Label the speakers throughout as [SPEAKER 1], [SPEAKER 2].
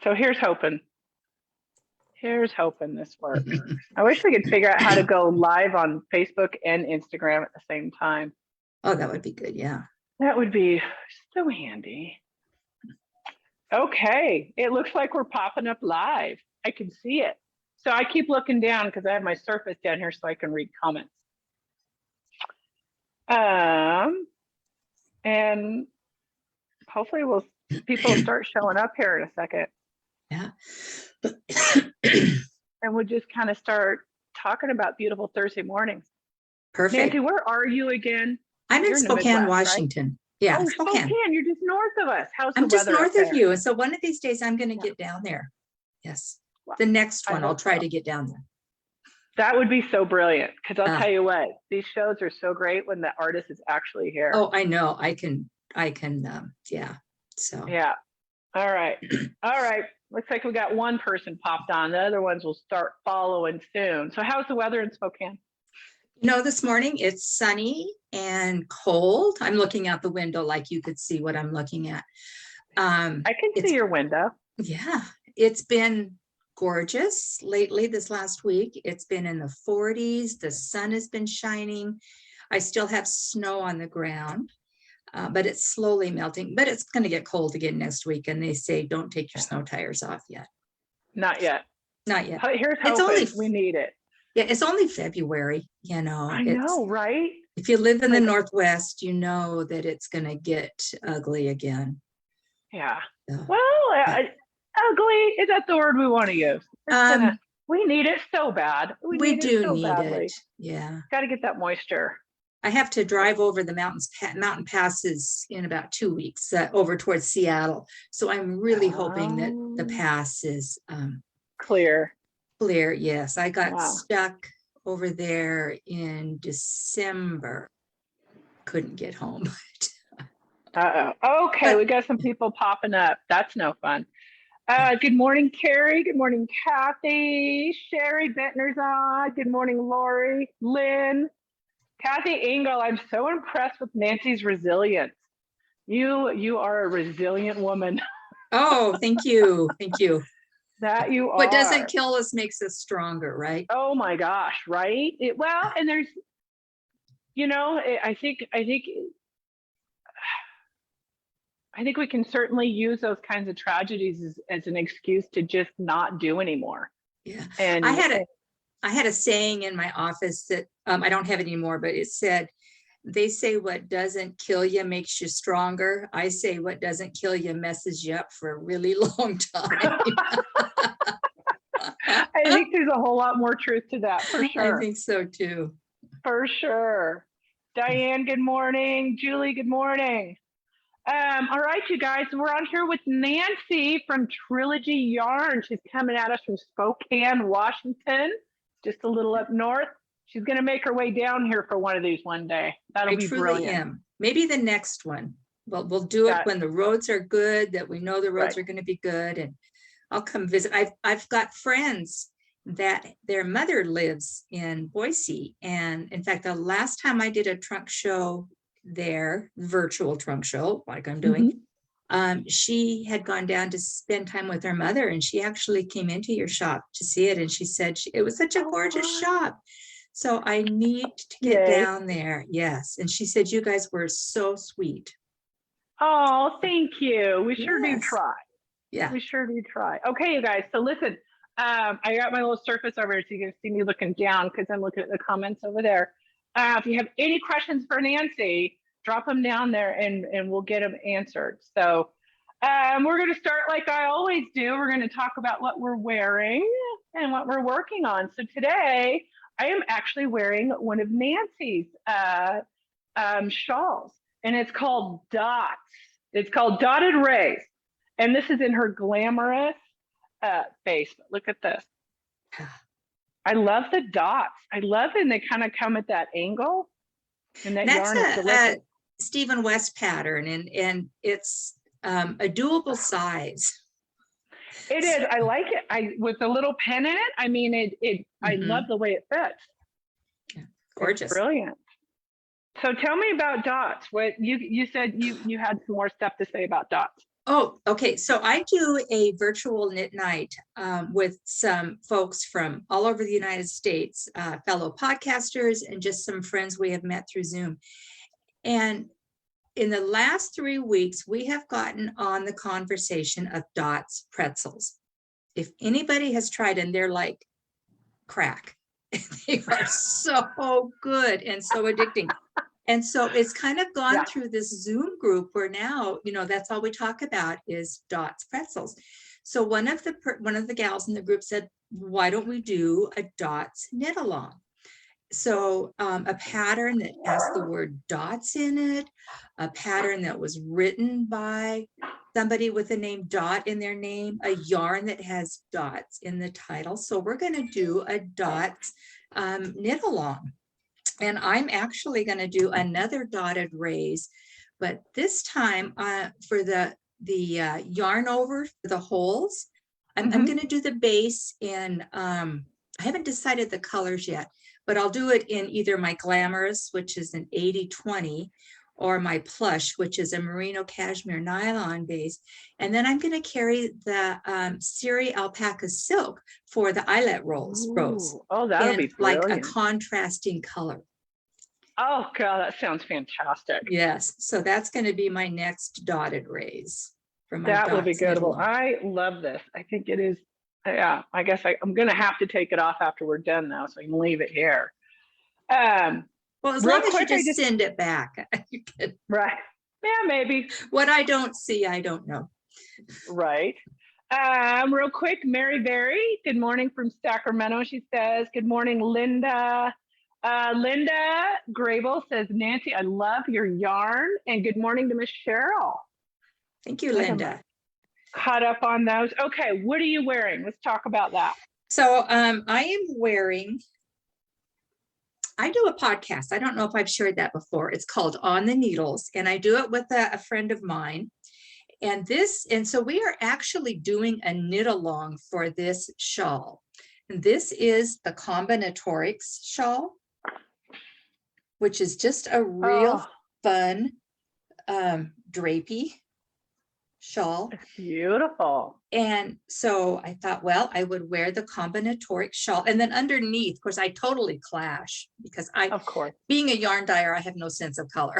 [SPEAKER 1] So here's hoping. Here's hoping this works. I wish we could figure out how to go live on Facebook and Instagram at the same time.
[SPEAKER 2] Oh, that would be good. Yeah.
[SPEAKER 1] That would be so handy. Okay, it looks like we're popping up live. I can see it. So I keep looking down because I have my Surface down here so I can read comments. And hopefully people start showing up here in a second.
[SPEAKER 2] Yeah.
[SPEAKER 1] And we'll just kind of start talking about beautiful Thursday mornings.
[SPEAKER 2] Perfect.
[SPEAKER 1] Nancy, where are you again?
[SPEAKER 2] I'm in Spokane, Washington. Right? Yeah,
[SPEAKER 1] oh, Spokane. You're just north of us. How's the
[SPEAKER 2] weather? I'm just north
[SPEAKER 1] of
[SPEAKER 2] you. And so one of these days I'm going to get down there. Yes. Well, the next one I'll try to get down there.
[SPEAKER 1] That would be so brilliant. Because I'll tell you what, these shows are so great when the artist is actually here.
[SPEAKER 2] Oh, I know. I can, yeah. So.
[SPEAKER 1] Yeah. All right. All right. Looks like we got one person popped on. The other ones will start following soon. So how's the weather in Spokane?
[SPEAKER 2] This morning it's sunny and cold. I'm looking out the window like you could see what I'm looking at.
[SPEAKER 1] I can see your window.
[SPEAKER 2] Yeah, it's been gorgeous lately this last week. It's been in the 40s. The sun has been shining. I still have snow on the ground, but it's slowly melting. But it's going to get cold again next week. And they say, don't take your snow tires off yet.
[SPEAKER 1] Not yet.
[SPEAKER 2] Not yet.
[SPEAKER 1] Here's hoping. We need it.
[SPEAKER 2] Yeah, it's only February, I
[SPEAKER 1] know, right?
[SPEAKER 2] If you live in the Northwest, you know that it's going to get ugly again.
[SPEAKER 1] Yeah. So, well, ugly, is that the word we want to use? We need it so bad.
[SPEAKER 2] We do need it. Yeah.
[SPEAKER 1] Got to get that moisture.
[SPEAKER 2] I have to drive over the mountain passes in about 2 weeks over towards Seattle. So I'm really hoping that the pass is
[SPEAKER 1] clear.
[SPEAKER 2] Clear, yes. I got stuck over there in December. Couldn't get home.
[SPEAKER 1] Uh-oh. Okay, we got some people popping up. That's no fun. Good morning, Carrie. Good morning, Kathy. Sherry Bentner's on. Good morning, Lori. Lynn. Kathy Engel, I'm so impressed with Nancy's resilience. You are a resilient woman.
[SPEAKER 2] Oh, thank you. Thank you.
[SPEAKER 1] That you are.
[SPEAKER 2] What doesn't kill us makes us stronger, right?
[SPEAKER 1] Oh my gosh, right? And there's, I think we can certainly use those kinds of tragedies as an excuse to just not do anymore.
[SPEAKER 2] Yeah. And I had a saying in my office that I don't have it anymore, but it said, they say what doesn't kill you makes you stronger. I say what doesn't kill you messes you up for a really long time.
[SPEAKER 1] I think there's a whole lot more truth to that, for sure.
[SPEAKER 2] I think so too.
[SPEAKER 1] For sure. Diane, good morning. Julie, good morning. All right, you guys, we're on here with Nancy from Trilogy Yarns. She's coming at us from Spokane, Washington, just a little up north. She's going to make her way down here for one of these one day. That'll be brilliant.
[SPEAKER 2] Maybe the next one. Well, we'll do it when the roads are good, that we know the roads are going to be good, and I'll come visit. I've got friends that their mother lives in Boise, and in fact, the last time I did a trunk show there, virtual trunk show like I'm doing, she had gone down to spend time with her mother, and she actually came into your shop to see it, and she said it was such a gorgeous shop. So I need to get down there. Yes. And she said, you guys were so sweet.
[SPEAKER 1] Oh, thank you. We sure do try.
[SPEAKER 2] Yeah.
[SPEAKER 1] We sure do try. Okay, you guys. So listen, I got my little Surface over here so you can see me looking down because I'm looking at the comments over there. If you have any questions for Nancy, drop them down there and we'll get them answered. So we're going to start like I always do. We're going to talk about what we're wearing and what we're working on. So today, I am actually wearing one of Nancy's shawls, and it's called Dots. It's called Dotted Rays, and this is in her glamorous face. Look at this. I love the dots. I love it, and they kind of come at that angle. And that yarn is delicious.
[SPEAKER 2] That's a Stephen West pattern, and it's a doable size.
[SPEAKER 1] It is. I like it. With the little pen in it. I mean, I love the way it fits.
[SPEAKER 2] Yeah, gorgeous.
[SPEAKER 1] It's brilliant. So tell me about Dots. What you said you had some more stuff to say about Dots.
[SPEAKER 2] Oh, okay. So I do a virtual knit night with some folks from all over the United States, fellow podcasters, and just some friends we have met through Zoom. And in the last 3 weeks, we have gotten on the conversation of Dots pretzels. If anybody has tried them, they're like crack. They are so good and so addicting. And so it's kind of gone through this Zoom group where now, that's all we talk about is Dots pretzels. So one of the gals in the group said, why don't we do a Dots knit along? So a pattern that has the word dots in it, a pattern that was written by somebody with the name Dot in their name, a yarn that has dots in the title. So we're going to do a Dots knit along. And I'm actually going to do another dotted raise, but this time for the yarn over the holes, I'm going to do the base in, I haven't decided the colors yet, but I'll do it in either my Glamorous, which is an 80-20, or my Plush, which is a merino cashmere nylon base. And then I'm going to carry the Siri alpaca silk for the eyelet rows.
[SPEAKER 1] Oh, that'll be brilliant.
[SPEAKER 2] Like a contrasting color.
[SPEAKER 1] Oh, God, that sounds fantastic.
[SPEAKER 2] Yes. So that's going to be my next dotted raise.
[SPEAKER 1] That will be good. Well, I love this. I think it is. Yeah, I guess I'm going to have to take it off after we're done now, so I can leave it here.
[SPEAKER 2] Well, as long as you just send it back.
[SPEAKER 1] Right. Yeah, maybe.
[SPEAKER 2] What I don't see, I don't know.
[SPEAKER 1] Right. Real quick, Mary Berry, good morning from Sacramento. She says, good morning, Linda. Linda Grable says, Nancy, I love your yarn. And good morning to Miss Cheryl.
[SPEAKER 2] Thank you, Linda.
[SPEAKER 1] Caught up on those. Okay, what are you wearing? Let's talk about that.
[SPEAKER 2] So I am wearing, I do a podcast. I don't know if I've shared that before. It's called On the Needles, and I do it with a friend of mine. And so we are actually doing a knit along for this shawl. And this is the Combinatorics Shawl, which is just a real fun drapey shawl.
[SPEAKER 1] It's beautiful.
[SPEAKER 2] And so I thought, well, I would wear the Combinatorics shawl, and then underneath, of course, I totally clash because of course, being a yarn dyer, I have no sense of color.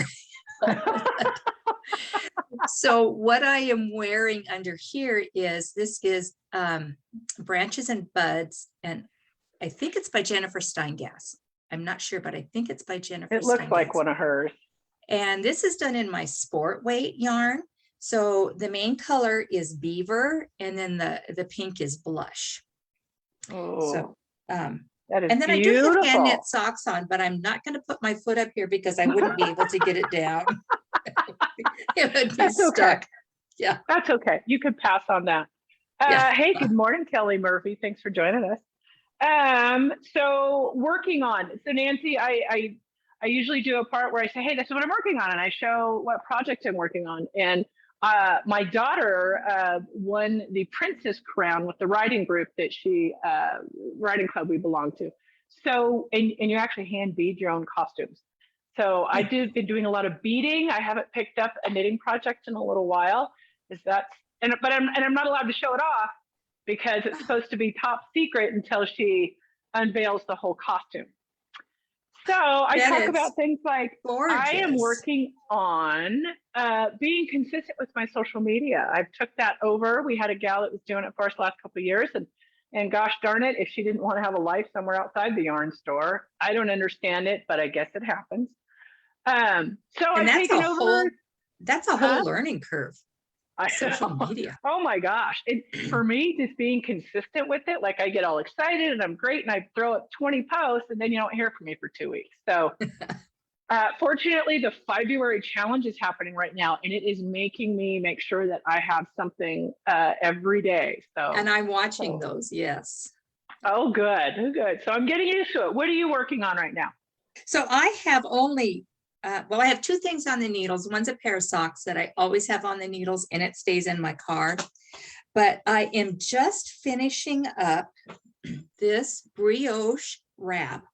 [SPEAKER 2] So what I am wearing under here is Branches and Buds, and I think it's by Jennifer Steingass. I'm not sure, but I think it's by Jennifer.
[SPEAKER 1] It looks like one of hers.
[SPEAKER 2] And this is done in my sport weight yarn. So the main color is beaver, and then the pink is blush.
[SPEAKER 1] Oh,
[SPEAKER 2] so
[SPEAKER 1] that is
[SPEAKER 2] and then
[SPEAKER 1] beautiful.
[SPEAKER 2] I do have hand knit socks on, but I'm not going to put my foot up here because I wouldn't be able to get it down. It would be stuck.
[SPEAKER 1] Okay.
[SPEAKER 2] Yeah,
[SPEAKER 1] that's okay. You could pass on that. Hey, good morning, Kelly Murphy. Thanks for joining us. So working on. So Nancy, I usually do a part where I say, hey, this is what I'm working on, and I show what project I'm working on. And my daughter won the Princess Crown with the writing group that writing club we belong to. So, and you actually hand bead your own costumes. So I been doing a lot of beading. I haven't picked up a knitting project in a little while. But I'm not allowed to show it off because it's supposed to be top secret until she unveils the whole costume. So I talk about things like gorgeous. I am working on being consistent with my social media. I've took that over. We had a gal that was doing it for us last couple of years, and gosh darn it, if she didn't want to have a life somewhere outside the yarn store, I don't understand it, but I guess it happens. So I've taken over.
[SPEAKER 2] That's a whole learning curve. Social media.
[SPEAKER 1] Oh my gosh. For me, just being consistent with it, like I get all excited and I'm great and I throw up 20 posts and then you don't hear from me for 2 weeks. So fortunately, the February challenge is happening right now, and it is making me make sure that I have something every day. So, and
[SPEAKER 2] I'm watching those. Yes.
[SPEAKER 1] Oh, good. Good. So I'm getting used to it. What are you working on right now?
[SPEAKER 2] So I have only I have two things on the needles. One's a pair of socks that I always have on the needles, and it stays in my car. But I am just finishing up this brioche wrap.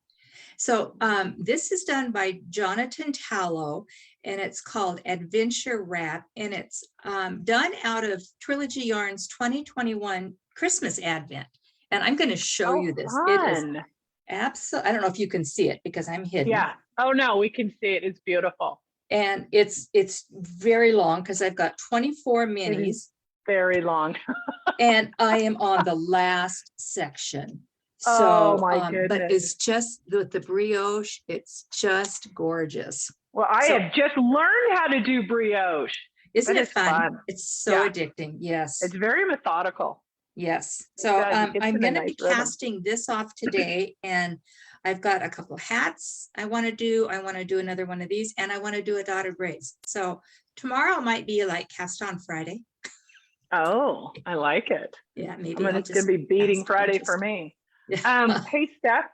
[SPEAKER 2] So this is done by Jonathan Tallow, and it's called Adventure Wrap, and it's done out of Trilogy Yarns 2021 Christmas Advent. And I'm going to show you this. It is
[SPEAKER 1] Fun.
[SPEAKER 2] absolutely, I don't know if you can see it because I'm hidden.
[SPEAKER 1] Yeah. Oh no, we can see it. It's beautiful.
[SPEAKER 2] And it's very long because I've got 24 minis.
[SPEAKER 1] Very long.
[SPEAKER 2] And I am on the last section.
[SPEAKER 1] Oh
[SPEAKER 2] So,
[SPEAKER 1] my
[SPEAKER 2] but
[SPEAKER 1] goodness.
[SPEAKER 2] it's just with the brioche, it's just gorgeous.
[SPEAKER 1] Well, I
[SPEAKER 2] So-
[SPEAKER 1] have just learned how to do brioche.
[SPEAKER 2] Isn't
[SPEAKER 1] That
[SPEAKER 2] it
[SPEAKER 1] is
[SPEAKER 2] fun?
[SPEAKER 1] fun.
[SPEAKER 2] It's so
[SPEAKER 1] Yeah.
[SPEAKER 2] addicting. Yes.
[SPEAKER 1] It's very methodical.
[SPEAKER 2] Yes.
[SPEAKER 1] It
[SPEAKER 2] So
[SPEAKER 1] does. It gets
[SPEAKER 2] I'm
[SPEAKER 1] in a
[SPEAKER 2] going to
[SPEAKER 1] nice
[SPEAKER 2] be
[SPEAKER 1] rhythm.
[SPEAKER 2] casting this off today, and I've got a couple hats I want to do. I want to do another one of these, and I want to do a dotted braids. So tomorrow might be like cast on Friday.
[SPEAKER 1] Oh, I like it.
[SPEAKER 2] Yeah, maybe
[SPEAKER 1] It's going to be beating
[SPEAKER 2] cast on
[SPEAKER 1] Friday
[SPEAKER 2] just-
[SPEAKER 1] for me.
[SPEAKER 2] Yeah.
[SPEAKER 1] Hey, Steph.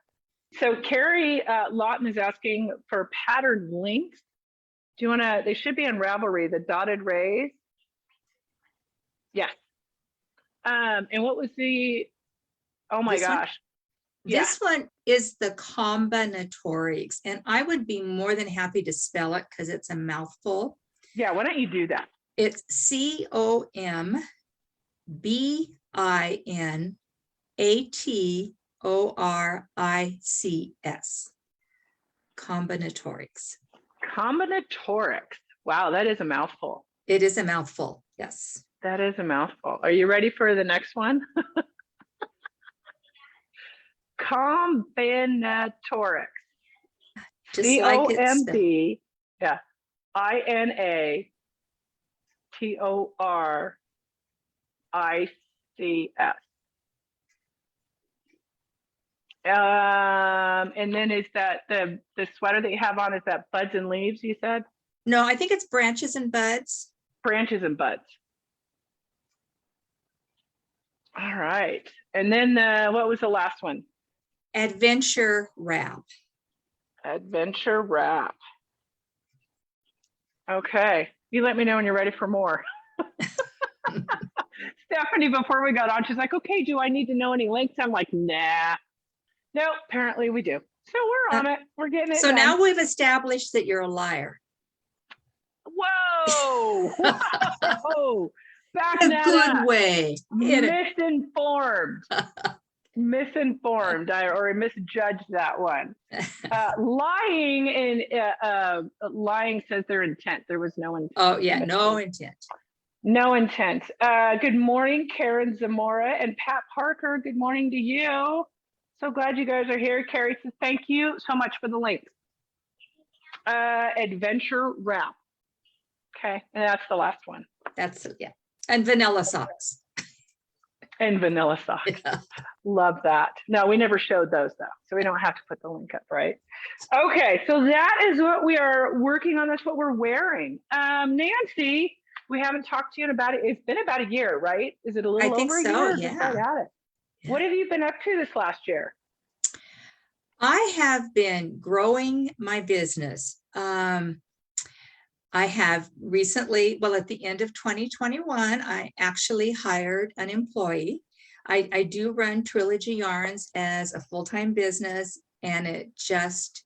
[SPEAKER 1] So Carrie Lawton is asking for pattern links. Do you want to, they should be in Ravelry, the dotted rays. Yes. And what was the, oh my
[SPEAKER 2] This one?
[SPEAKER 1] gosh.
[SPEAKER 2] This one is the Combinatorics, and I would be more than happy to spell it because it's a mouthful.
[SPEAKER 1] Yeah, why don't you do that?
[SPEAKER 2] It's Combinatorics. Combinatorics.
[SPEAKER 1] Combinatorics. Wow, that is a mouthful.
[SPEAKER 2] It is a mouthful. Yes.
[SPEAKER 1] That is a mouthful. Are you ready for the next one? Combinatorics.
[SPEAKER 2] Just like it's
[SPEAKER 1] C-O-M-B, yeah, I-N-A-T-O-R-I-C-S. And then is that the sweater that you have on, is that buds and leaves, you said?
[SPEAKER 2] No, I think it's branches and buds.
[SPEAKER 1] Branches and buds. All right. And then what was the last one?
[SPEAKER 2] Adventure Wrap.
[SPEAKER 1] Adventure Wrap. Okay. You let me know when you're ready for more. Stephanie, before we got on, she's like, okay, do I need to know any links? I'm like, nah. No, apparently we do. So we're on it. We're getting it
[SPEAKER 2] So
[SPEAKER 1] done.
[SPEAKER 2] now we've established that you're a liar.
[SPEAKER 1] Whoa. Whoa. Back
[SPEAKER 2] In a
[SPEAKER 1] that
[SPEAKER 2] good
[SPEAKER 1] up.
[SPEAKER 2] way.
[SPEAKER 1] Misinformed. Misinformed or misjudged that one. Lying says their intent. There was no intent.
[SPEAKER 2] Oh yeah, no intent.
[SPEAKER 1] No intent. Good morning, Karen Zamora and Pat Parker. Good morning to you. So glad you guys are here. Carrie says thank you so much for the links. Adventure Wrap. Okay, and that's the last one.
[SPEAKER 2] That's yeah. And vanilla socks.
[SPEAKER 1] And vanilla socks.
[SPEAKER 2] Yeah.
[SPEAKER 1] Love that. No, we never showed those though, so we don't have to put the link up, right? Okay, so that is what we are working on. That's what we're wearing. Nancy, we haven't talked to you in about it. It's been about a year, right? Is it a little
[SPEAKER 2] I think
[SPEAKER 1] over a
[SPEAKER 2] so,
[SPEAKER 1] year?
[SPEAKER 2] yeah.
[SPEAKER 1] Right at it.
[SPEAKER 2] Yeah.
[SPEAKER 1] What have you been up to this last year?
[SPEAKER 2] I have been growing my business. I have recently, well, at the end of 2021, I actually hired an employee. I do run Trilogy Yarns as a full-time business, and it just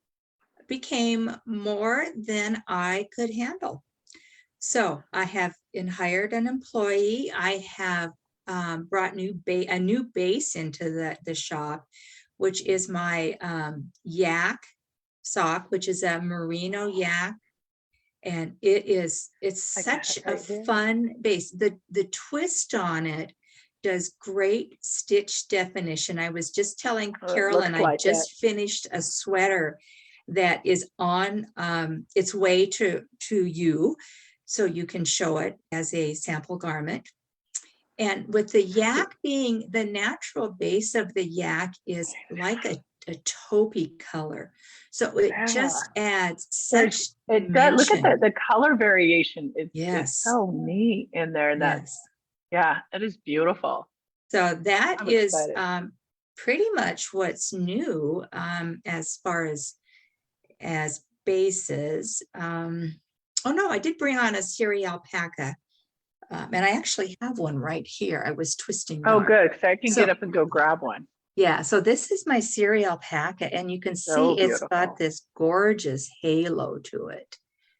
[SPEAKER 2] became more than I could handle. So I have hired an employee. I have brought a new base into the shop, which is my yak sock, which is a merino yak. And it's such a fun base. The twist on it does great stitch definition. I was just telling Carolyn, I just finished a sweater that is on its way to you, so you can show it as a sample garment. And with the yak being the natural base of the yak is like a taupey color. So it just adds such
[SPEAKER 1] it does. Look at the color variation. It's so neat in there. Yeah, it is beautiful.
[SPEAKER 2] So that is pretty much what's new as far as bases. Oh no, I did bring on a Syri alpaca. And I actually have one right here. I was twisting.
[SPEAKER 1] Oh, good. So I can get up and go grab one.
[SPEAKER 2] Yeah, so this is my cereal packet, and you can
[SPEAKER 1] So
[SPEAKER 2] see it's got
[SPEAKER 1] beautiful.
[SPEAKER 2] this gorgeous halo to it.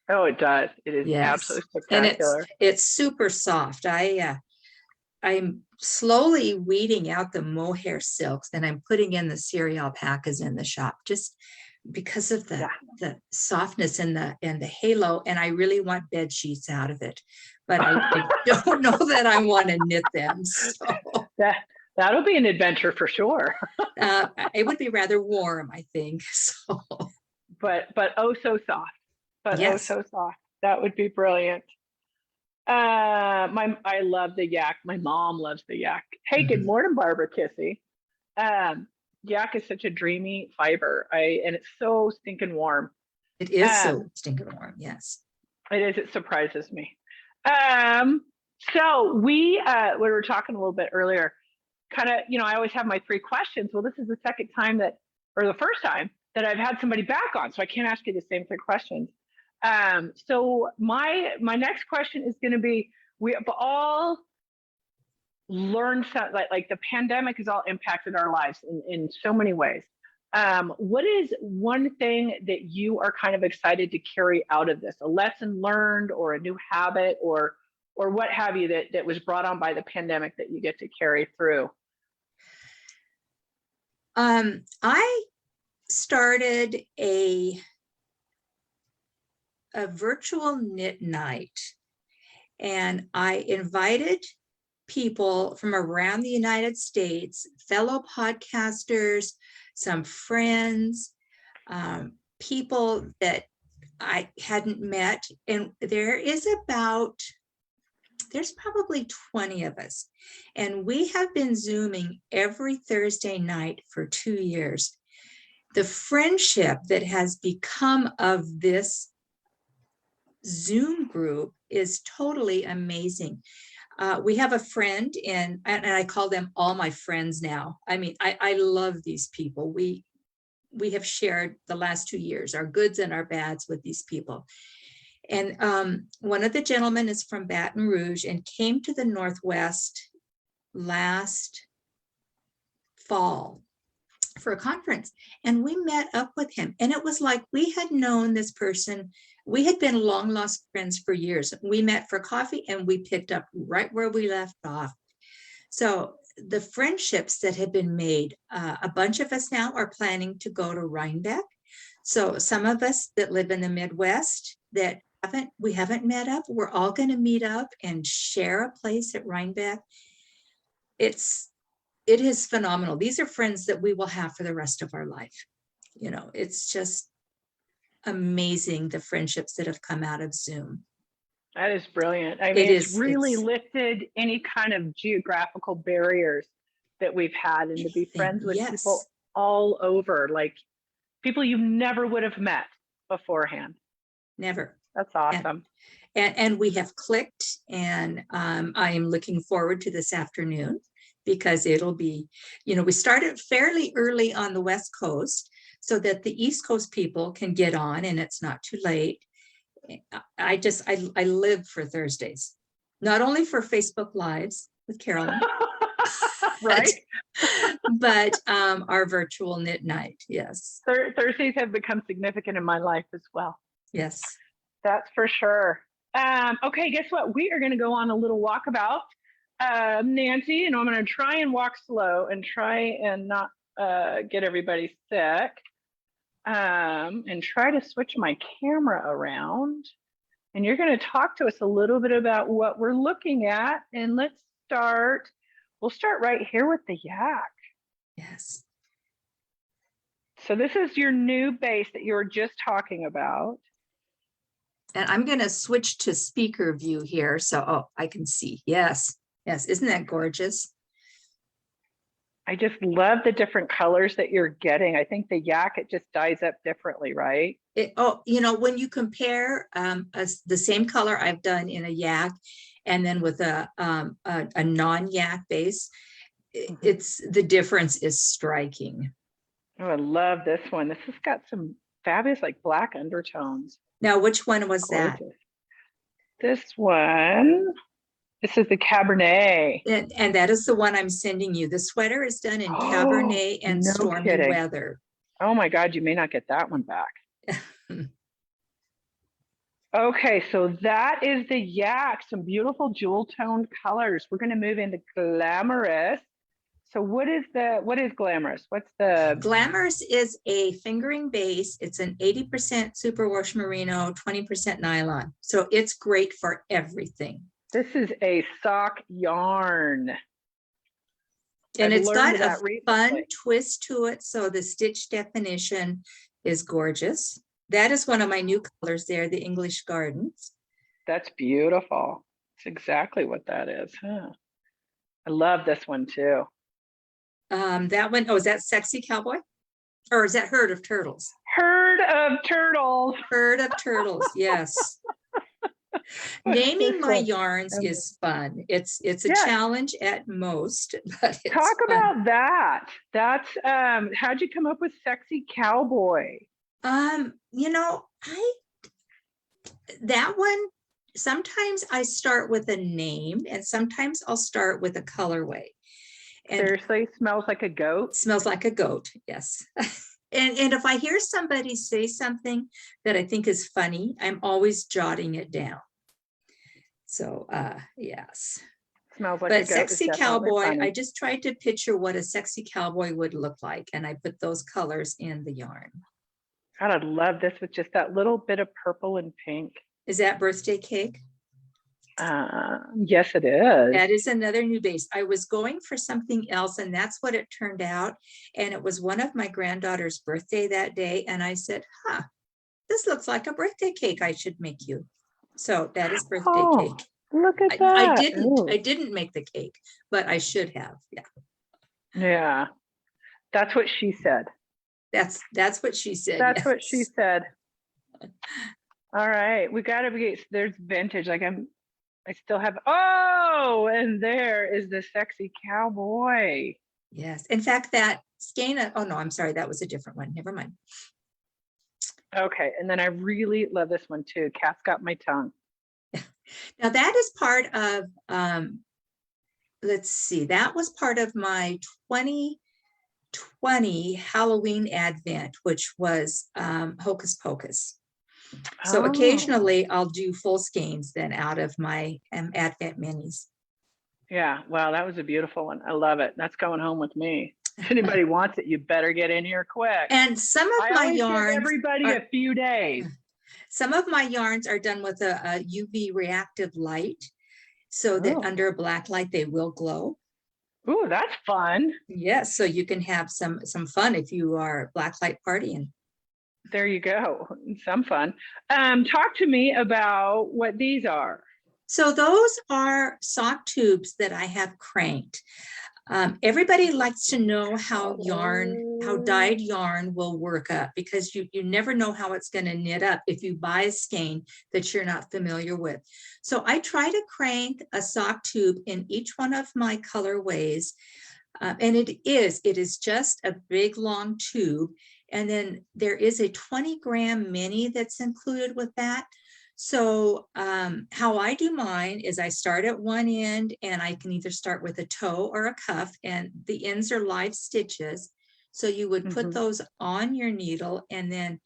[SPEAKER 1] Oh, it does. It is
[SPEAKER 2] Yes,
[SPEAKER 1] absolutely
[SPEAKER 2] and
[SPEAKER 1] spectacular.
[SPEAKER 2] it's super soft. I'm slowly weeding out the mohair silks, and I'm putting in the cereal packets in the shop just because of
[SPEAKER 1] Yeah.
[SPEAKER 2] the softness and the halo. And I really want bed sheets out of it, but I don't know that I want to knit them. So
[SPEAKER 1] That'll be an adventure for sure.
[SPEAKER 2] it would be rather warm, I think. So
[SPEAKER 1] But oh so soft. But oh
[SPEAKER 2] yes.
[SPEAKER 1] so soft. That would be brilliant. I love the yak. My mom loves the yak. Hey, good
[SPEAKER 2] Mhm.
[SPEAKER 1] morning, Barbara Kissy. Yak is such a dreamy fiber. And it's so stinking warm.
[SPEAKER 2] It is so
[SPEAKER 1] Um,
[SPEAKER 2] stinking warm. Yes.
[SPEAKER 1] it is. It surprises me. Um, so we were talking a little bit earlier. Kind of, I always have my three questions. Well, this is the second time or the first time that I've had somebody back on, so I can't ask you the same three questions. So my next question is going to be: we have all learned something, like the pandemic has all impacted our lives in so many ways. What is one thing that you are kind of excited to carry out of this? A lesson learned, or a new habit, or what have you that was brought on by the pandemic that you get to carry through?
[SPEAKER 2] I started a virtual knit night, and I invited people from around the United States, fellow podcasters, some friends, people that I hadn't met. And there's probably 20 of us. And we have been Zooming every Thursday night for 2 years. The friendship that has become of this Zoom group is totally amazing. We have a friend, and I call them all my friends now. I mean, I love these people. We have shared the last 2 years, our goods and our bads, with these people. And one of the gentlemen is from Baton Rouge and came to the Northwest last fall for a conference, and we met up with him, and it was like we had known this person. We had been long lost friends for years. We met for coffee, and we picked up right where we left off. So the friendships that have been made, a bunch of us now are planning to go to Rhinebeck. So some of us that live in the Midwest that we haven't met up, we're all going to meet up and share a place at Rhinebeck. It is phenomenal. These are friends that we will have for the rest of our life. It's just amazing, the friendships that have come out of Zoom.
[SPEAKER 1] That is brilliant. I mean, it's really
[SPEAKER 2] It's
[SPEAKER 1] lifted any kind of geographical barriers that we've had, and to be
[SPEAKER 2] anything.
[SPEAKER 1] friends with people
[SPEAKER 2] Yes.
[SPEAKER 1] all over, like people you never would have met beforehand.
[SPEAKER 2] Never.
[SPEAKER 1] That's
[SPEAKER 2] And
[SPEAKER 1] awesome.
[SPEAKER 2] and we have clicked, and I am looking forward to this afternoon, because it'll be, we started fairly early on the West Coast so that the East Coast people can get on and it's not too late. I live for Thursdays, not only for Facebook Lives with Carolyn,
[SPEAKER 1] Right?
[SPEAKER 2] but our virtual knit night. Yes.
[SPEAKER 1] Thursdays have become significant in my life as well.
[SPEAKER 2] Yes.
[SPEAKER 1] That's for sure. Okay, guess what? We are going to go on a little walkabout, Nancy, and I'm going to try and walk slow and try and not get everybody sick, and try to switch my camera around. And you're going to talk to us a little bit about what we're looking at. And we'll start right here with the yak.
[SPEAKER 2] Yes.
[SPEAKER 1] So this is your new base that you were just talking about.
[SPEAKER 2] And I'm going to switch to speaker view here. So, I can see. Yes. Yes. Isn't that gorgeous?
[SPEAKER 1] I just love the different colors that you're getting. I think the yak, it just dyes up differently, right?
[SPEAKER 2] When you compare the same color I've done in a yak and then with a non-yak base, it's the difference is striking.
[SPEAKER 1] Oh, I love this one. This has got some fabulous like black undertones.
[SPEAKER 2] Now, which one was that?
[SPEAKER 1] Gorgeous. This one, This is the Cabernet.
[SPEAKER 2] And that is the one I'm sending you. The sweater is done in
[SPEAKER 1] Oh,
[SPEAKER 2] Cabernet and
[SPEAKER 1] no
[SPEAKER 2] stormy
[SPEAKER 1] kidding.
[SPEAKER 2] weather.
[SPEAKER 1] Oh my God, you may not get that one back. Okay, so that is the yak, some beautiful jewel toned colors. We're going to move into glamorous. So what is glamorous? What's the
[SPEAKER 2] Glamorous is a fingering base. It's an 80% superwash merino, 20% nylon. So it's great for everything.
[SPEAKER 1] This is a sock yarn.
[SPEAKER 2] And it's got a fun twist to it. So the stitch definition is gorgeous. That is one of my new colors there, the English Gardens.
[SPEAKER 1] That's beautiful. It's exactly what that is. Huh? I love this one too.
[SPEAKER 2] That one, oh, is that Sexy Cowboy? Or is that Herd of Turtles?
[SPEAKER 1] Herd of Turtles.
[SPEAKER 2] Herd of Turtles, yes. Naming my yarns is fun. It's a challenge at most, but it's
[SPEAKER 1] Talk
[SPEAKER 2] fun.
[SPEAKER 1] about that. That's how'd you come up with Sexy Cowboy?
[SPEAKER 2] You know, that one, sometimes I start with a name and sometimes I'll start with a colorway. And
[SPEAKER 1] seriously, smells like a goat?
[SPEAKER 2] Smells like a goat, yes. And if I hear somebody say something that I think is funny, I'm always jotting it down. So yes.
[SPEAKER 1] Smells like
[SPEAKER 2] but
[SPEAKER 1] a goat.
[SPEAKER 2] Sexy Cowboy,
[SPEAKER 1] funny.
[SPEAKER 2] I just tried to picture what a sexy cowboy would look like, and I put those colors in the yarn.
[SPEAKER 1] God, I'd love this with just that little bit of purple and pink.
[SPEAKER 2] Is that birthday cake?
[SPEAKER 1] Yes, it is.
[SPEAKER 2] That is another new base. I was going for something else, and that's what it turned out. And it was one of my granddaughter's birthday that day. And I said, huh, this looks like a birthday cake I should make you. So that is birthday cake.
[SPEAKER 1] Look at that.
[SPEAKER 2] I didn't make the cake, but I should have. Yeah.
[SPEAKER 1] Yeah. That's what she said.
[SPEAKER 2] That's what she said.
[SPEAKER 1] That's
[SPEAKER 2] yes.
[SPEAKER 1] what she said. All right. We got to be, there's vintage. Like I still have, oh, and there is the Sexy Cowboy.
[SPEAKER 2] Yes. In fact, that skein, oh no, I'm sorry. That was a different one. Never mind.
[SPEAKER 1] Okay. And then I really love this one too. Cat's Got My Tongue.
[SPEAKER 2] Now that is part of, let's see, that was part of my 2020 Halloween Advent, which was Hocus Pocus. So occasionally I'll do full skeins then out of my Advent minis.
[SPEAKER 1] Yeah, wow, that was a beautiful one. I love it. That's going home with me. If anybody wants it, you better get in here quick.
[SPEAKER 2] And some of my yarns,
[SPEAKER 1] give everybody a few days.
[SPEAKER 2] Some of my yarns are done with a UV reactive light, so that under a black light they will glow.
[SPEAKER 1] Ooh, that's fun.
[SPEAKER 2] Yes, so you can have some fun if you are black light partying.
[SPEAKER 1] There you go. Some fun. Talk to me about what these are.
[SPEAKER 2] So those are sock tubes that I have cranked. Everybody likes to know how dyed yarn will work up, because you never know how it's going to knit up if you buy a skein that you're not familiar with. So I try to crank a sock tube in each one of my colorways. And it is just a big long tube. And then there is a 20-gram mini that's included with that. So how I do mine is I start at one end, and I can either start with a toe or a cuff, and the ends are live stitches. So you would put those on your needle, and then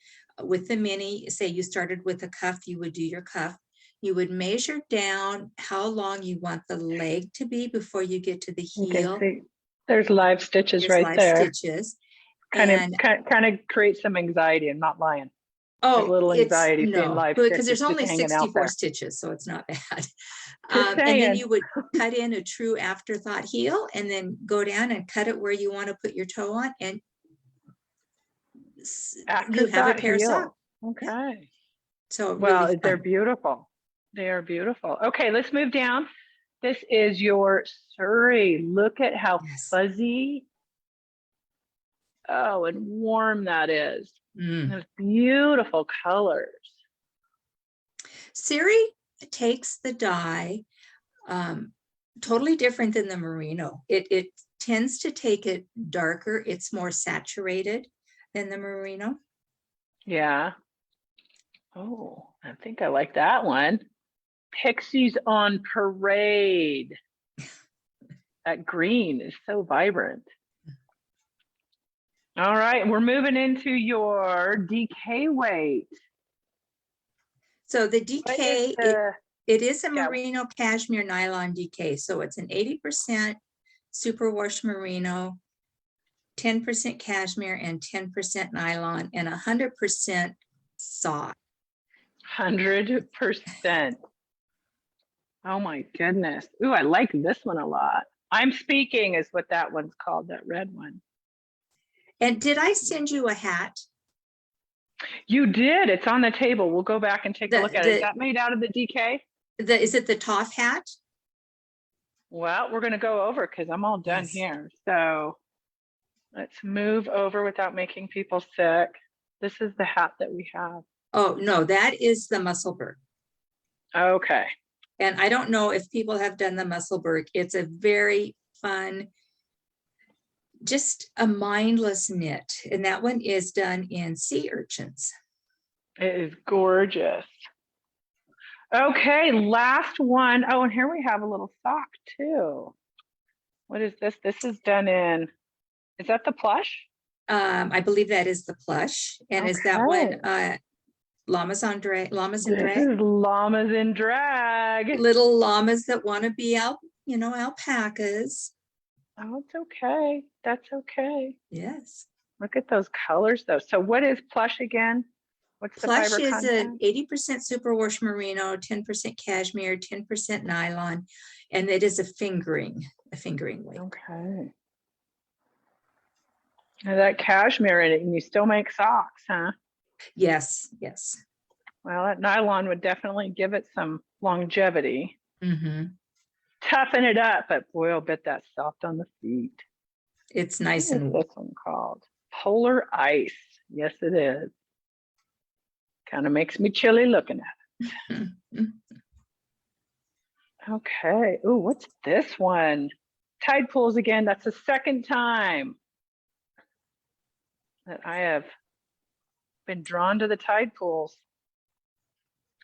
[SPEAKER 2] with the mini, say you started with a cuff, you would do your cuff. You would measure down how long you want the leg to be before you get to the heel.
[SPEAKER 1] Okay, there's live stitches right there.
[SPEAKER 2] Stitches.
[SPEAKER 1] Kind of create some anxiety. I'm not lying.
[SPEAKER 2] Oh,
[SPEAKER 1] a little anxiety seeing live
[SPEAKER 2] because there's only 64 stitches, so it's not bad. And then you would cut in a true afterthought heel, and then go down and cut it where you want to put your toe on, and you have a pair of socks.
[SPEAKER 1] Okay.
[SPEAKER 2] Yeah. So
[SPEAKER 1] well,
[SPEAKER 2] really
[SPEAKER 1] they're beautiful. They are beautiful. Okay, let's move down. This is your Surrey. Look at how fuzzy. Oh, and warm that is. Those beautiful colors.
[SPEAKER 2] Surrey takes the dye totally different than the merino. It tends to take it darker. It's more saturated than the merino.
[SPEAKER 1] Yeah. Oh, I think I like that one. Pixies on Parade. That green is so vibrant. All right, we're moving into your DK weight.
[SPEAKER 2] So the DK, it is a
[SPEAKER 1] yeah.
[SPEAKER 2] merino cashmere nylon DK. So it's an 80% superwash merino, 10% cashmere and 10% nylon and 100% soft.
[SPEAKER 1] 100%. Oh my goodness. Ooh, I like this one a lot. I'm Speaking is what that one's called, that red one.
[SPEAKER 2] And did I send you a hat?
[SPEAKER 1] You did. It's on the table. We'll go back and take a look at it. Is that made out of the DK?
[SPEAKER 2] Is it the Toff hat?
[SPEAKER 1] Well, we're going to go over because I'm all done here. So let's move over without making people sick. This is the hat that we have.
[SPEAKER 2] Oh, no, that is the Musselburgh.
[SPEAKER 1] Okay.
[SPEAKER 2] And I don't know if people have done the Musselburgh. It's a very fun, just a mindless knit. And that one is done in sea urchins.
[SPEAKER 1] It is gorgeous. Okay, last one. Oh, and here we have a little sock too. What is this? This is done in, is that the plush?
[SPEAKER 2] I believe that is the plush. And is that one llamas in drag?
[SPEAKER 1] This is llamas in drag.
[SPEAKER 2] Little llamas that want to be alpacas.
[SPEAKER 1] Oh, it's okay. That's okay.
[SPEAKER 2] Yes.
[SPEAKER 1] Look at those colors though. So what is plush again? What's the
[SPEAKER 2] Plush
[SPEAKER 1] fiber
[SPEAKER 2] is
[SPEAKER 1] content?
[SPEAKER 2] an 80% superwash merino, 10% cashmere, 10% nylon, and it is a fingering weight.
[SPEAKER 1] Okay. Now that cashmere in it, and you still make socks, huh?
[SPEAKER 2] Yes, yes.
[SPEAKER 1] Well, that nylon would definitely give it some longevity.
[SPEAKER 2] Mm-hmm.
[SPEAKER 1] Toughen it up, but boy, I'll bet that's soft on the feet.
[SPEAKER 2] It's nice and
[SPEAKER 1] what's this one called? Polar Ice. Yes, it is. Kind of makes me chilly looking at it.
[SPEAKER 2] Mm-hmm.
[SPEAKER 1] Okay. Ooh, what's this one? Tide pools again. That's the second time that I have been drawn to the tide pools.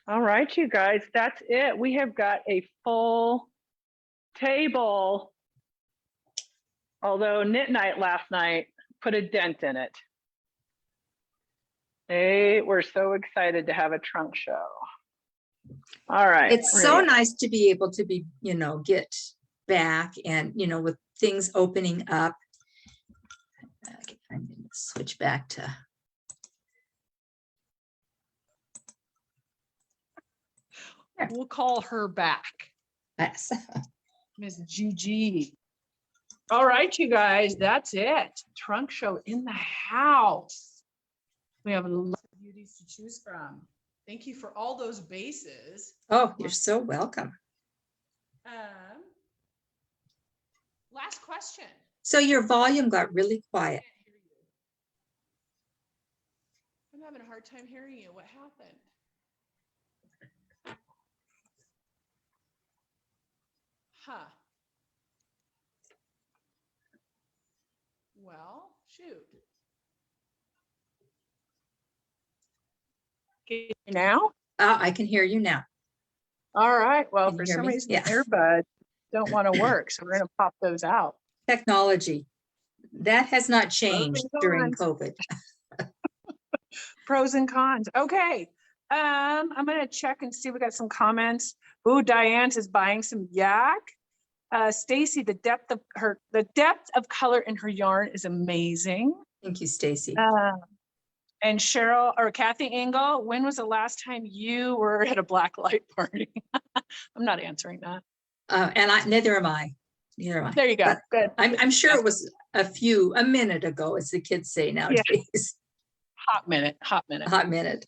[SPEAKER 1] All right, you guys, that's it. We have got a full table. Although Knit Night last night put a dent in it. They were so excited to have a trunk show. All right.
[SPEAKER 2] It's so nice to be able to be, get back and, with things opening up. I'm going to switch back to.
[SPEAKER 3] We'll call her back.
[SPEAKER 2] Yes.
[SPEAKER 3] Miss Gigi. All right, you guys, that's it. Trunk show in the house. We have a lot of beauties to choose from. Thank you for all those bases.
[SPEAKER 2] Oh, you're so welcome.
[SPEAKER 3] Last question.
[SPEAKER 2] So your volume got really quiet.
[SPEAKER 3] I'm having a hard time hearing you. What happened? Huh. Well, shoot. Can you now?
[SPEAKER 2] I can hear you now.
[SPEAKER 3] All right. Well,
[SPEAKER 2] Can you
[SPEAKER 3] for
[SPEAKER 2] hear
[SPEAKER 3] some
[SPEAKER 2] me?
[SPEAKER 3] reason,
[SPEAKER 2] Yeah.
[SPEAKER 3] the earbuds don't want to work, so we're going to pop those out.
[SPEAKER 2] Technology. That has not changed during COVID.
[SPEAKER 3] Pros and cons. Okay. I'm going to check and see if we got some comments. Ooh, Diane's is buying some yak. Stacy, the depth of color in her yarn is amazing.
[SPEAKER 2] Thank you, Stacy.
[SPEAKER 3] And Cheryl or Kathy Engel, when was the last time you were at a black light party? I'm not answering that.
[SPEAKER 2] Neither am I. Neither am I.
[SPEAKER 3] There you go.
[SPEAKER 2] But
[SPEAKER 3] good.
[SPEAKER 2] I'm sure it was a minute ago, as the kids say nowadays.
[SPEAKER 3] Yeah. Hot minute.
[SPEAKER 2] Hot minute.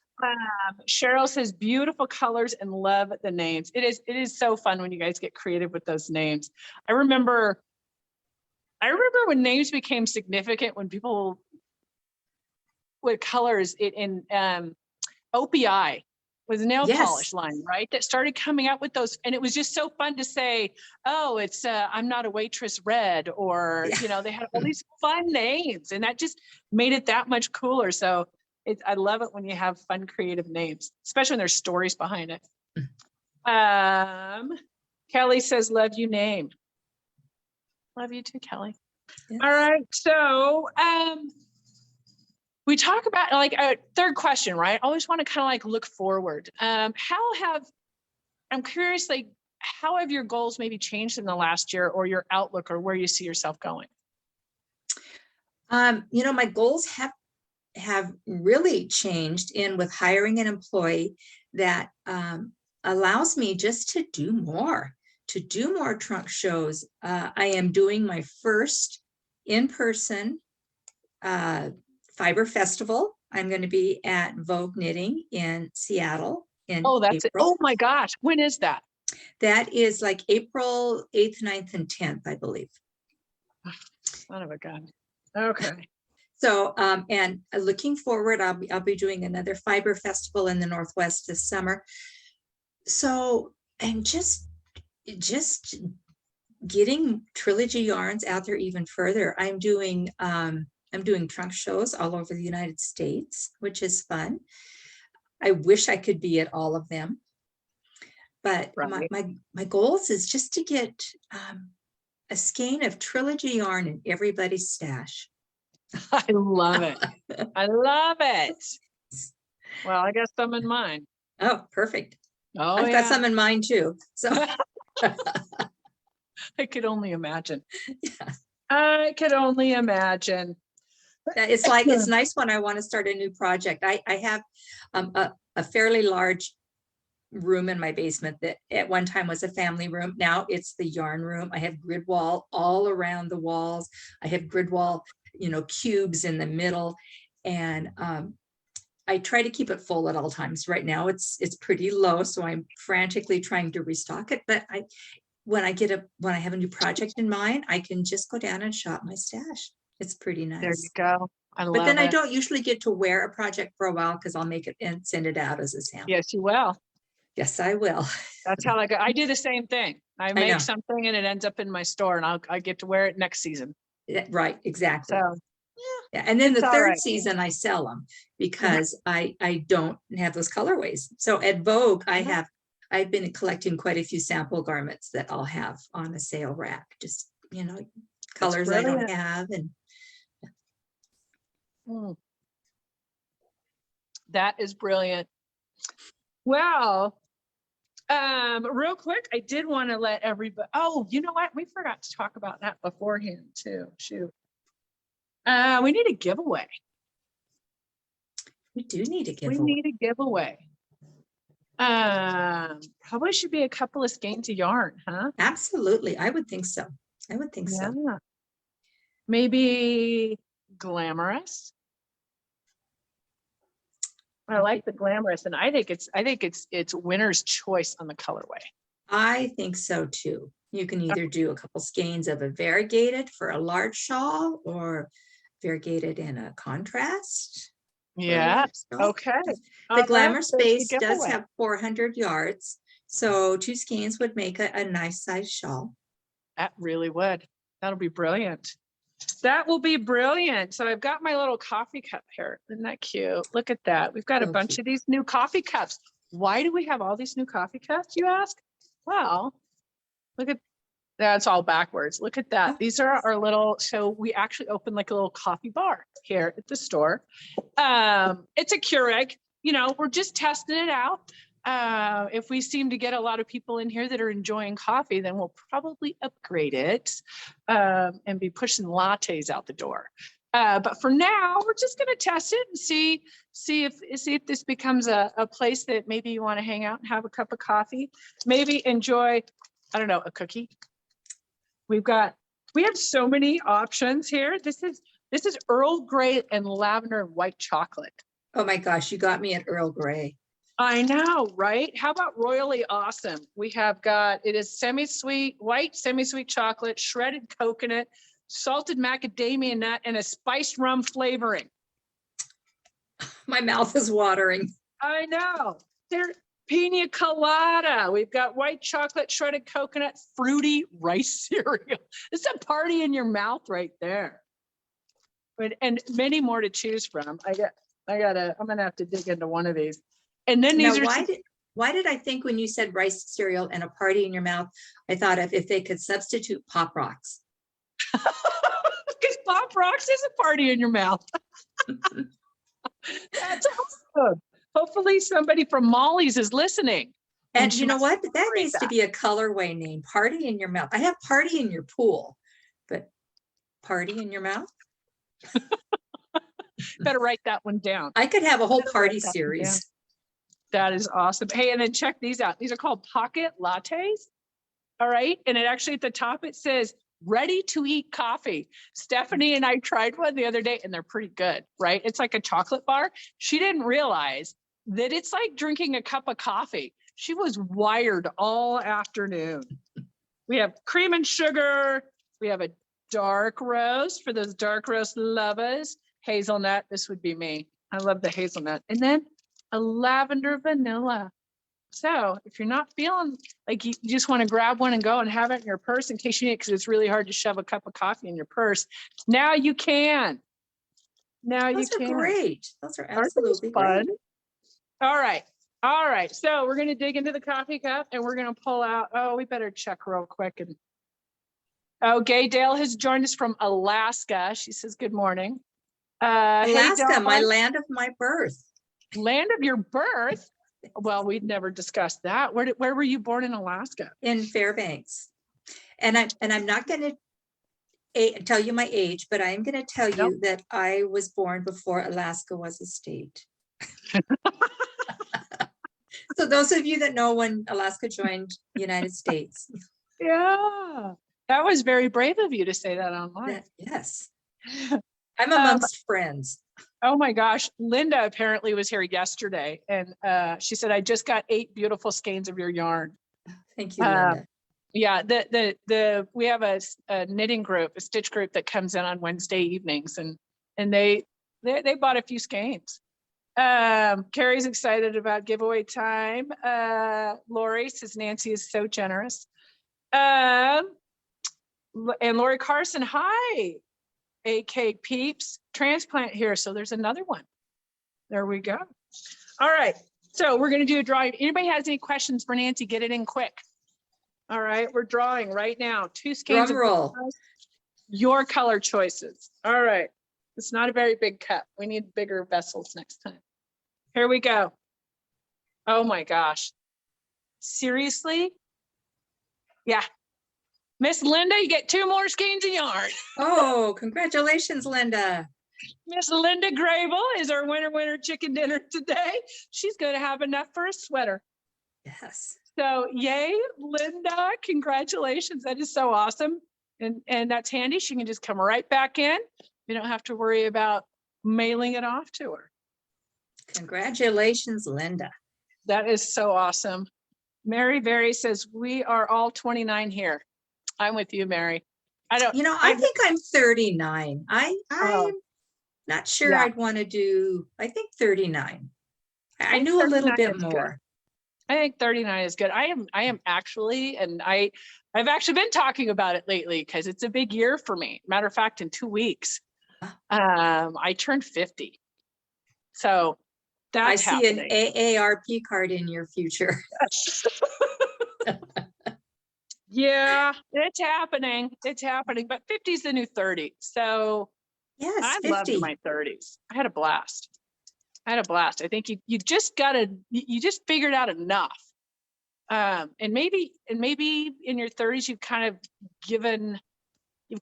[SPEAKER 3] Cheryl says beautiful colors and love the names. It is so fun when you guys get creative with those names. I remember when names became significant, when people with colors in OPI was a nail polish line, right? That started coming out with those. And it was just so fun to say, oh, it's I'm not a waitress red, or, they had all these fun names, and that just made it that much cooler. So I love it when you have fun, creative names, especially when there's stories behind it. Kelly says, love you name. Love you too, Kelly.
[SPEAKER 2] Yes.
[SPEAKER 3] All right. So, we talk about like a third question, right? Always want to kind of like look forward. I'm curious, like, how have your goals maybe changed in the last year, or your outlook, or where you see yourself going?
[SPEAKER 2] My goals have really changed with hiring an employee that allows me just to do more trunk shows. I am doing my first in-person fiber festival. I'm going to be at Vogue Knitting in Seattle in
[SPEAKER 3] That's it.
[SPEAKER 2] April.
[SPEAKER 3] Oh my gosh. When is that?
[SPEAKER 2] That is like April 8th, 9th, and 10th, I believe.
[SPEAKER 3] Son of a gun. Okay.
[SPEAKER 2] So, and looking forward, I'll be doing another fiber festival in the Northwest this summer. So, and just getting Trilogy Yarns out there even further. I'm doing trunk shows all over the United States, which is fun. I wish I could be at all of them, but
[SPEAKER 3] Right.
[SPEAKER 2] my goals is just to get a skein of Trilogy yarn in everybody's stash.
[SPEAKER 3] I love it. I love it. Well, I got some in mind.
[SPEAKER 2] Oh, perfect.
[SPEAKER 3] Oh,
[SPEAKER 2] I've got some in mind too. So
[SPEAKER 3] I could only imagine.
[SPEAKER 2] yeah.
[SPEAKER 3] I could only imagine.
[SPEAKER 2] It's like, it's nice when I want to start a new project. I have a fairly large room in my basement that at one time was a family room. Now it's the yarn room. I have grid wall all around the walls. I have grid wall, cubes in the middle. And I try to keep it full at all times. Right now it's pretty low, so I'm frantically trying to restock it. But when I have a new project in mind, I can just go down and shop my stash. It's pretty nice.
[SPEAKER 3] There you go.
[SPEAKER 2] But then I don't usually get to wear a project for a while because I'll make it and send it out as a sample.
[SPEAKER 3] Yes, you will.
[SPEAKER 2] Yes, I will.
[SPEAKER 3] That's how I go. I do the same thing. I make something and it ends up in my store, and I get to wear it next season.
[SPEAKER 2] Yeah, right, exactly.
[SPEAKER 3] So
[SPEAKER 2] yeah. And then the third season I sell them because I don't have those colorways. So at Vogue, I've been collecting quite a few sample garments that I'll have on a sale rack. Just, colors I don't have. And
[SPEAKER 3] that is brilliant. Well, real quick, I did want to let everybody, you know what? We forgot to talk about that beforehand too. Shoot. We need a giveaway.
[SPEAKER 2] We do need a giveaway.
[SPEAKER 3] We need a giveaway. Probably should be a couple of skeins of yarn, huh?
[SPEAKER 2] Absolutely. I would think so.
[SPEAKER 3] Yeah. Maybe glamorous. I like the glamorous, and I think it's winner's choice on the colorway.
[SPEAKER 2] I think so too. You can either do a couple skeins of a variegated for a large shawl, or variegated in a contrast.
[SPEAKER 3] Yeah. Okay.
[SPEAKER 2] The Glamour Space does have 400 yards, so 2 skeins would make a nice size shawl.
[SPEAKER 3] That really would. That'll be brilliant. That will be brilliant. So I've got my little coffee cup here. Isn't that cute? Look at that. We've got a bunch of these new coffee cups. Why do we have all these new coffee cups, you ask? Well, look at that's all backwards. Look at that. These are our little, so we actually opened like a little coffee bar here at the store. It's a Keurig, we're just testing it out. If we seem to get a lot of people in here that are enjoying coffee, then we'll probably upgrade it and be pushing lattes out the door. But for now, we're just going to test it and see if this becomes a place that maybe you want to hang out and have a cup of coffee, maybe enjoy, I don't know, a cookie. We have so many options here. This is Earl Grey and lavender and white chocolate.
[SPEAKER 2] Oh my gosh, you got me at Earl Grey.
[SPEAKER 3] I know, right? How about Royally Awesome? We have got, it is semi-sweet, white semi-sweet chocolate, shredded coconut, salted macadamia nut, and a spiced rum flavoring.
[SPEAKER 2] My mouth is watering.
[SPEAKER 3] I know. They're pina colada. We've got white chocolate, shredded coconut, fruity rice cereal. It's a party in your mouth right there. And many more to choose from. I'm gonna have to dig into one of these. And then these
[SPEAKER 2] now, why did I think when you said rice cereal and a party in your mouth, I thought of if they could substitute Pop Rocks.
[SPEAKER 3] Because Pop Rocks is a party in your mouth. That's awesome. Hopefully somebody from Molly's is listening.
[SPEAKER 2] And
[SPEAKER 3] she
[SPEAKER 2] you know
[SPEAKER 3] must
[SPEAKER 2] what? That
[SPEAKER 3] celebrate
[SPEAKER 2] needs to be a colorway name. Party in your mouth. I have party in your pool, but party in your mouth?
[SPEAKER 3] Better write that one down.
[SPEAKER 2] I could have a whole
[SPEAKER 3] Better
[SPEAKER 2] party
[SPEAKER 3] write that one
[SPEAKER 2] series.
[SPEAKER 3] down. That is awesome. Hey, and then check these out. These are called pocket lattes. All right. And it actually at the top, it says ready to eat coffee. Stephanie and I tried one the other day and they're pretty good, right? It's like a chocolate bar. She didn't realize that it's like drinking a cup of coffee. She was wired all afternoon. We have cream and sugar. We have a dark roast for those dark roast lovers. Hazelnut. This would be me. I love the hazelnut. And then a lavender vanilla. So if you're not feeling like you just want to grab one and go and have it in your purse in case you need it, because it's really hard to shove a cup of coffee in your purse. Now you can. Now
[SPEAKER 2] Those
[SPEAKER 3] you
[SPEAKER 2] are
[SPEAKER 3] can.
[SPEAKER 2] great. Those are
[SPEAKER 3] Aren't those
[SPEAKER 2] absolutely
[SPEAKER 3] fun?
[SPEAKER 2] great.
[SPEAKER 3] All right. All right. So we're going to dig into the coffee cup and we're going to pull out. Oh, we better check real quick. And oh, Gay Dale has joined us from Alaska. She says, good morning. Hey,
[SPEAKER 2] Alaska,
[SPEAKER 3] Del,
[SPEAKER 2] my land of my birth.
[SPEAKER 3] land of your birth. Well, we'd never discussed that. Where were you born in Alaska?
[SPEAKER 2] In Fairbanks. And I'm not going to tell you my age, but I am going to tell
[SPEAKER 3] Nope.
[SPEAKER 2] you that I was born before Alaska was a state. So those of you that know when Alaska joined the United States.
[SPEAKER 3] Yeah, that was very brave of you to say that online.
[SPEAKER 2] Yes. I'm amongst friends.
[SPEAKER 3] Oh my gosh, Linda apparently was here yesterday, and she said, "I just got 8 beautiful skeins of your yarn."
[SPEAKER 2] Thank you, Linda.
[SPEAKER 3] Yeah, we have a knitting group, a stitch group that comes in on Wednesday evenings, and they bought a few skeins. Carrie's excited about giveaway time. Lori says Nancy is so generous. And Lori Carson, hi. AK Peeps, transplant here. So there's another one. There we go. All right. So we're going to do a drawing. Anybody has any questions for Nancy? Get it in quick. All right. We're drawing right now. 2 skeins.
[SPEAKER 2] Drum roll.
[SPEAKER 3] Your color choices. All right. It's not a very big cup. We need bigger vessels next time. Here we go. Oh my gosh. Seriously? Yeah. Miss Linda, you get 2 more skeins of yarn.
[SPEAKER 2] Oh, congratulations, Linda.
[SPEAKER 3] Miss Linda Grable is our winner chicken dinner today. She's going to have enough for a sweater.
[SPEAKER 2] Yes.
[SPEAKER 3] So yay, Linda, congratulations. That is so awesome. And that's handy. She can just come right back in. You don't have to worry about mailing it off to her.
[SPEAKER 2] Congratulations, Linda.
[SPEAKER 3] That is so awesome. Mary Very says, we are all 29 here. I'm with you, Mary. I
[SPEAKER 2] think I'm 39. I'm not sure
[SPEAKER 3] Yeah.
[SPEAKER 2] I'd want to do, I think 39. I
[SPEAKER 3] think
[SPEAKER 2] knew a little
[SPEAKER 3] 39
[SPEAKER 2] bit
[SPEAKER 3] is
[SPEAKER 2] more.
[SPEAKER 3] good. I think 39 is good. I am actually, and I've actually been talking about it lately because it's a big year for me. Matter of fact, in 2 weeks, I turned 50. So that's
[SPEAKER 2] I see
[SPEAKER 3] happening.
[SPEAKER 2] an AARP card in your future.
[SPEAKER 3] Yeah, it's happening. It's happening. But 50 is the new 30. So
[SPEAKER 2] Yes,
[SPEAKER 3] I
[SPEAKER 2] 50.
[SPEAKER 3] loved my 30s. I had a blast. I think you just figured out enough. And maybe in your 30s, you've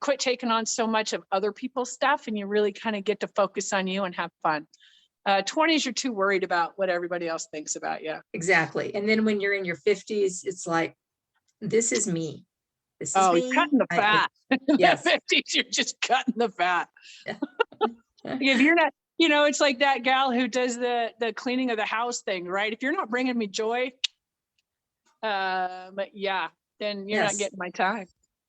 [SPEAKER 3] quit taking on so much of other people's stuff and you really kind of get to focus on you and have fun. 20s, you're too worried about what everybody else thinks about you.
[SPEAKER 2] Exactly. And then when you're in your 50s, it's like, this is me. This is me.
[SPEAKER 3] You're cutting the fat.
[SPEAKER 2] Yes.
[SPEAKER 3] In the 50s, you're just cutting the fat.
[SPEAKER 2] Yeah.
[SPEAKER 3] If you're not, it's like that gal who does the cleaning of the house thing, right? If you're not bringing me joy, but yeah, then you're not getting my time.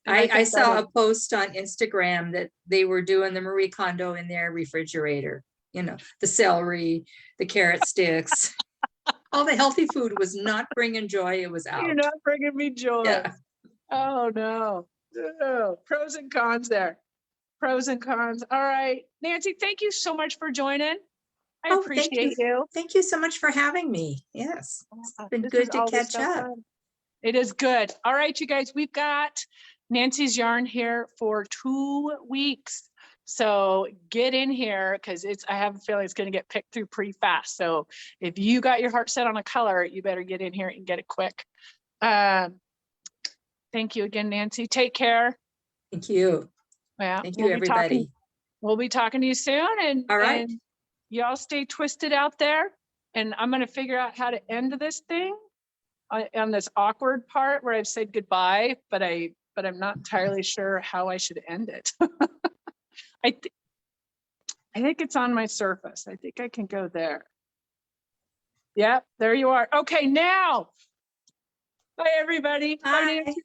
[SPEAKER 2] I saw a post on Instagram that they were doing the Marie Kondo in their refrigerator. The celery, the carrot sticks. All the healthy food was not bringing joy. It was out.
[SPEAKER 3] You're not bringing me joy.
[SPEAKER 2] Yeah.
[SPEAKER 3] Oh, no. Pros and cons there. Pros and cons. All right. Nancy, thank you so much for joining. I
[SPEAKER 2] Oh, thank
[SPEAKER 3] appreciate you.
[SPEAKER 2] Thank you so much for having me. Yes, it's been
[SPEAKER 3] This
[SPEAKER 2] good
[SPEAKER 3] is
[SPEAKER 2] to
[SPEAKER 3] always
[SPEAKER 2] catch
[SPEAKER 3] so
[SPEAKER 2] up.
[SPEAKER 3] fun. It is good. All right, you guys, we've got Nancy's yarn here for 2 weeks. So get in here because I have a feeling it's going to get picked through pretty fast. So if you got your heart set on a color, you better get in here and get it quick. Thank you again, Nancy. Take care.
[SPEAKER 2] Thank you.
[SPEAKER 3] Yeah,
[SPEAKER 2] Thank you, everybody.
[SPEAKER 3] We'll be talking to you soon. And
[SPEAKER 2] All right.
[SPEAKER 3] and y'all stay twisted out there. And I'm going to figure out how to end this thing on this awkward part where I've said goodbye, but I'm not entirely sure how I should end it. I think it's on my surface. I think I can go there. Yep, there you are. Okay, now. Bye, everybody. Bye,
[SPEAKER 2] Bye.
[SPEAKER 3] Nancy.